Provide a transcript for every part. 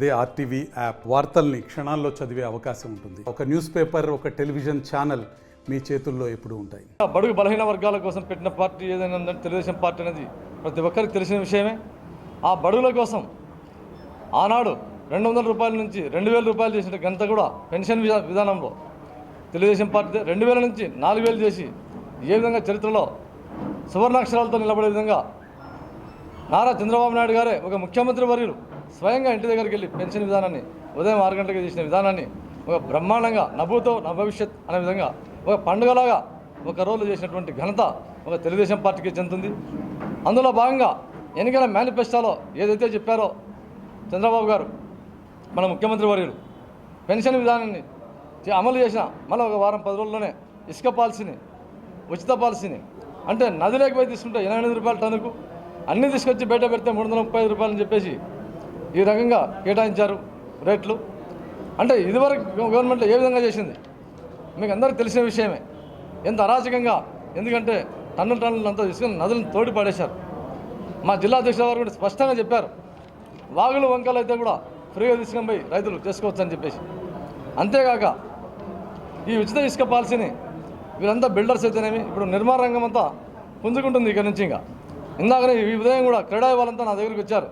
అదే RTV app వార్తల్ని క్షణాల్లో చదివే అవకాశం ఉంటుంది. ఒక న్యూస్ పేపర్, ఒక టెలివిజన్ ఛానల్ మీ చేతుల్లో ఎప్పుడూ ఉంటాయి. బడుగు బలహీన వర్గాల కోసం పెట్టిన పార్టీ ఏదైనా ఉందంటే తెలుగుదేశం పార్టీ అనేది ప్రతి ఒక్కరికి తెలిసిన విషయమే. ఆ బడుగుల కోసం ఆనాడు 200 రూపాయల నుంచి 2000 రూపాయలు చేసిన ఘనత కూడా పెన్షన్ విధానంలో తెలుగుదేశం పార్టీ 2000 నుంచి 4000 చేసి ఏ విధంగా చరిత్రలో సువర్ణాక్షరాలతో నిలబడే విధంగా నారా చంద్రబాబు నాయుడు గారే ఒక ముఖ్యమంత్రి వర్యులు స్వయంగా ఇంటి దగ్గరికి వెళ్ళి పెన్షన్ విధానాన్ని ఉదయం 6 గంటలకు చేసిన విధానాన్ని ఒక బ్రహ్మాండంగా నభూతో నభవిష్యత్ అనే విధంగా ఒక పండుగలాగా ఒక రోజు చేసినటువంటి ఘనత ఒక తెలుగుదేశం పార్టీకి చెందుతుంది. అందులో భాగంగా ఎన్నికల మేనిఫెస్టోలో ఏదైతే చెప్పారో చంద్రబాబు గారు మన ముఖ్యమంత్రి వర్యులు పెన్షన్ విధానాన్ని అమలు చేసిన మళ్ళీ ఒక వారం 10 రోజుల్లోనే ఇసుక పాలసీని, ఉచిత పాలసీని అంటే నదిలోకి పోయి తీసుకుంటే 88 రూపాయల టన్నుకు అన్నీ తీసుకొచ్చి బయట పెడితే 335 రూపాయలని చెప్పేసి ఈ రకంగా కేటాయించారు రేట్లు. అంటే ఇదివరకు గవర్నమెంట్లో ఏ విధంగా చేసింది మీకు అందరికీ తెలిసిన విషయమే. ఎంత అరాచకంగా, ఎందుకంటే టన్నులు అంతా తీసుకొని నదులను తోడి పడేశారు. మా జిల్లా అధ్యక్షుల వారు కూడా స్పష్టంగా చెప్పారు, వాగులు వంకలు అయితే కూడా ఫ్రీగా తీసుకొని పోయి రైతులు చేసుకోవచ్చు అని చెప్పేసి. అంతేకాక ఈ ఉచిత ఇసుక పాలసీని వీళ్ళంతా బిల్డర్స్ అయితేనేమి ఇప్పుడు నిర్మాణ రంగం అంతా పుంజుకుంటుంది ఇక్కడ నుంచి. ఇంకా ఇందాకనే ఈ ఉదయం కూడా క్రీడా వాళ్ళంతా నా దగ్గరికి వచ్చారు,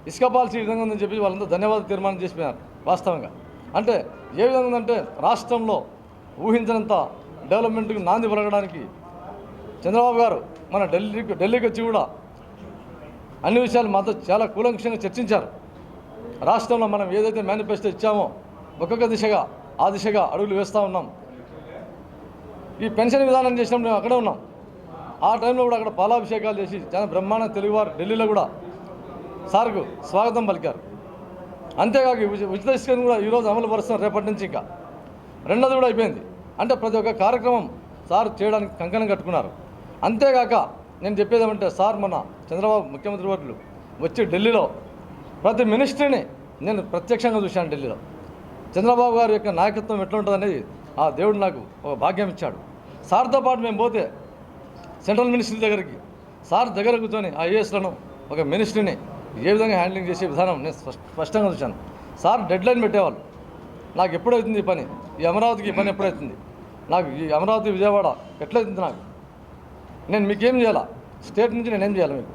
ఇసుక పాలసీ ఈ విధంగా ఉందని చెప్పి వాళ్ళంతా ధన్యవాద తీర్మానం చేసిపోయారు. వాస్తవంగా అంటే ఏ విధంగా ఉందంటే రాష్ట్రంలో ఊహించినంత డెవలప్మెంట్కి నాంది పలకడానికి చంద్రబాబు గారు మన ఢిల్లీకి వచ్చి కూడా అన్ని విషయాలు మాతో చాలా కూలంకషంగా చర్చించారు. రాష్ట్రంలో మనం ఏదైతే మేనిఫెస్టో ఇచ్చామో ఒక్కొక్క దిశగా ఆ దిశగా అడుగులు వేస్తూ ఉన్నాం. ఈ పెన్షన్ విధానం చేసినప్పుడు మేము అక్కడే ఉన్నాం. ఆ టైంలో కూడా అక్కడ పాలాభిషేకాలు చేసి చాలా బ్రహ్మాండ తెలుగువారు ఢిల్లీలో కూడా సార్కు స్వాగతం పలికారు. అంతేకాక ఉచిత ఇసుకను కూడా ఈరోజు అమలు పరుస్తున్నారు రేపటి నుంచి. ఇంకా రెండోది కూడా అయిపోయింది. అంటే ప్రతి ఒక్క కార్యక్రమం సార్ చేయడానికి కంకణం కట్టుకున్నారు. అంతేకాక నేను చెప్పేది ఏమంటే సార్ మన చంద్రబాబు ముఖ్యమంత్రి వర్యులు వచ్చి ఢిల్లీలో ప్రతి మినిస్ట్రీని నేను ప్రత్యక్షంగా చూశాను. ఢిల్లీలో చంద్రబాబు గారి యొక్క నాయకత్వం ఎట్లా ఉంటుంది అనేది ఆ దేవుడు నాకు ఒక భాగ్యం ఇచ్చాడు. సార్తో పాటు మేము పోతే సెంట్రల్ మినిస్ట్రీ దగ్గరికి సార్ దగ్గర కూర్చొని ఆ ఐఏఎస్లను ఒక మినిస్ట్రీని ఏ విధంగా హ్యాండ్లింగ్ చేసే విధానం నేను స్పష్టంగా చూశాను. సార్ డెడ్ లైన్ పెట్టేవాళ్ళు, నాకు ఎప్పుడవుతుంది ఈ పని, ఈ అమరావతికి ఈ పని ఎప్పుడవుతుంది, నాకు ఈ అమరావతి విజయవాడ ఎట్లయితుంది, నాకు నేను మీకేం చేయాలా, స్టేట్ నుంచి నేనేం చేయాలి మీకు,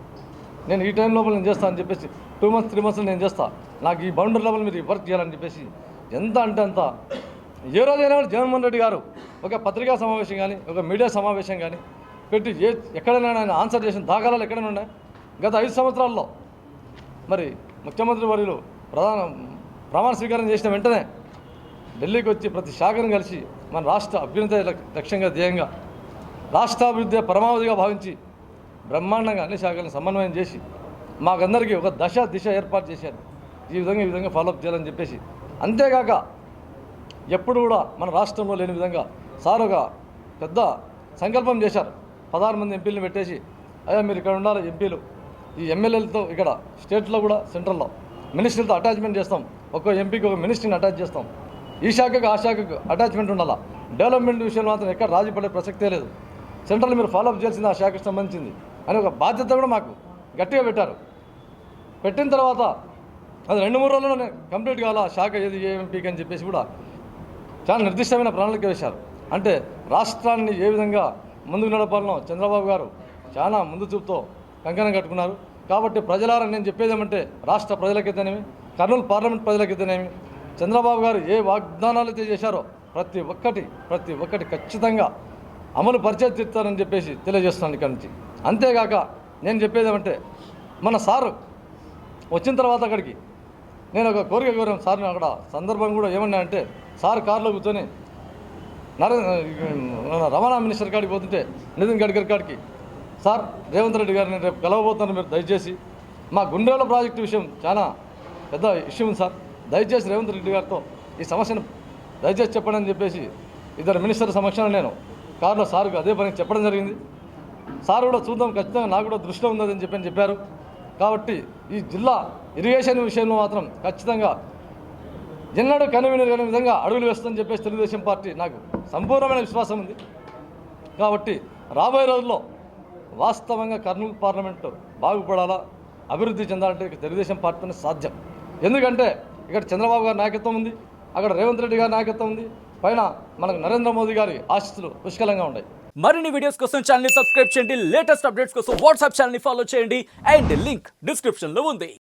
నేను ఈ టైం లోపల నేను చేస్తాను అని చెప్పేసి 2 months 3 months నేను చేస్తాను, నాకు ఈ బౌండరీ లోపల మీరు వర్క్ చేయాలని చెప్పేసి ఎంత అంటే అంత. ఏ రోజైనా జగన్మోహన్ రెడ్డి గారు ఒక పత్రికా సమావేశం కానీ ఒక మీడియా సమావేశం కానీ పెట్టి ఎక్కడైనా ఆయన ఆన్సర్ చేసిన దాఖలాలు ఎక్కడైనా ఉన్నాయి? గత 5 సంవత్సరాల్లో మరి ముఖ్యమంత్రి వర్యులు ప్రమాణ స్వీకారం చేసిన వెంటనే ఢిల్లీకి వచ్చి ప్రతి శాఖను కలిసి మన రాష్ట్ర అభ్యున్నత లక్ష్యంగా ధ్యేయంగా రాష్ట్రాభివృద్ధి పరమావధిగా భావించి బ్రహ్మాండంగా అన్ని శాఖలను సమన్వయం చేసి మాకందరికీ ఒక దిశ ఏర్పాటు చేశారు. ఈ విధంగా ఫాలోఅప్ చేయాలని చెప్పేసి. అంతేకాక ఎప్పుడు కూడా మన రాష్ట్రంలో లేని విధంగా సార్ ఒక పెద్ద సంకల్పం చేశారు. 16 మంది ఎంపీలను పెట్టేసి, అయ్యా మీరు ఇక్కడ ఉండాలి ఎంపీలు, ఈ ఎమ్మెల్యేలతో ఇక్కడ స్టేట్లో కూడా సెంట్రల్లో మినిస్ట్రీలతో అటాచ్మెంట్ చేస్తాం, ఒక్కో ఎంపీకి ఒక మినిస్ట్రీని అటాచ్ చేస్తాం, ఈ శాఖకు ఆ శాఖకు అటాచ్మెంట్ ఉండాలా, డెవలప్మెంట్ విషయంలో మాత్రం ఎక్కడ రాజీ పడే ప్రసక్తే లేదు, సెంట్రల్ మీరు ఫాలోఅప్ చేయాల్సింది ఆ శాఖకు సంబంధించింది అని ఒక బాధ్యత కూడా మాకు గట్టిగా పెట్టారు. పెట్టిన తర్వాత అది 2-3 రోజుల్లోనే కంప్లీట్ కావాలా శాఖ ఏది ఏ ఎంపీకి అని చెప్పేసి కూడా చాలా నిర్దిష్టమైన ప్రణాళిక వేశారు. అంటే రాష్ట్రాన్ని ఏ విధంగా ముందుకు నడపాలనో చంద్రబాబు గారు చాలా ముందు చూపుతో కంకణం కట్టుకున్నారు. కాబట్టి ప్రజలారా నేను చెప్పేది ఏమంటే రాష్ట్ర ప్రజలకైతేనేమి, కర్నూలు పార్లమెంట్ ప్రజలకైతేనేమి చంద్రబాబు గారు ఏ వాగ్దానాలు అయితే చేశారో ప్రతి ఒక్కటి ఖచ్చితంగా అమలు పరిచయం తీరుతారని చెప్పేసి తెలియజేస్తున్నాను ఇక్కడి నుంచి. అంతేకాక నేను చెప్పేది ఏమంటే మన సారు వచ్చిన తర్వాత అక్కడికి నేను ఒక కోరిక కోరాను సార్ని. అక్కడ సందర్భం కూడా ఏమన్నా అంటే సార్ కారులో కూర్చొని రవాణా మినిస్టర్ కాడికి పోతుంటే నితిన్ గడ్కరీ కాడికి, సార్ రేవంత్ రెడ్డి గారిని రేపు కలవబోతున్నాను, మీరు దయచేసి మా గుండ్రేల ప్రాజెక్టు విషయం చాలా పెద్ద ఇష్యూ ఉంది సార్, దయచేసి రేవంత్ రెడ్డి గారితో ఈ సమస్యను దయచేసి చెప్పండి అని చెప్పేసి 2 మినిస్టర్ సమక్షంలో నేను కారులో సార్కు అదే పని చెప్పడం జరిగింది. సార్ కూడా చూద్దాం, ఖచ్చితంగా నాకు కూడా దృష్టిలో ఉందని చెప్పారు. కాబట్టి ఈ జిల్లా ఇరిగేషన్ విషయంలో మాత్రం ఖచ్చితంగా ఎన్నడూ కనువిని విధంగా అడుగులు వేస్తుందని చెప్పేసి తెలుగుదేశం పార్టీ నాకు సంపూర్ణమైన విశ్వాసం ఉంది. కాబట్టి రాబోయే రోజుల్లో వాస్తవంగా కర్నూలు పార్లమెంటు బాగుపడాలా, అభివృద్ధి చెందాలంటే తెలుగుదేశం పార్టీతోనే సాధ్యం. ఎందుకంటే ఇక్కడ చంద్రబాబు గారి నాయకత్వం ఉంది, అక్కడ రేవంత్ రెడ్డి గారి నాయకత్వం ఉంది, పైన మనకు నరేంద్ర మోదీ గారి ఆశీస్సులు పుష్కలంగా ఉన్నాయి. మరిన్ని వీడియోస్ కోసం ఛానల్ ని సబ్స్క్రైబ్ చేయండి, లేటెస్ట్ అప్డేట్స్ కోసం వాట్సాప్ ఛానల్ ని ఫాలో చేయండి అండ్ లింక్ డిస్క్రిప్షన్ లో ఉంది.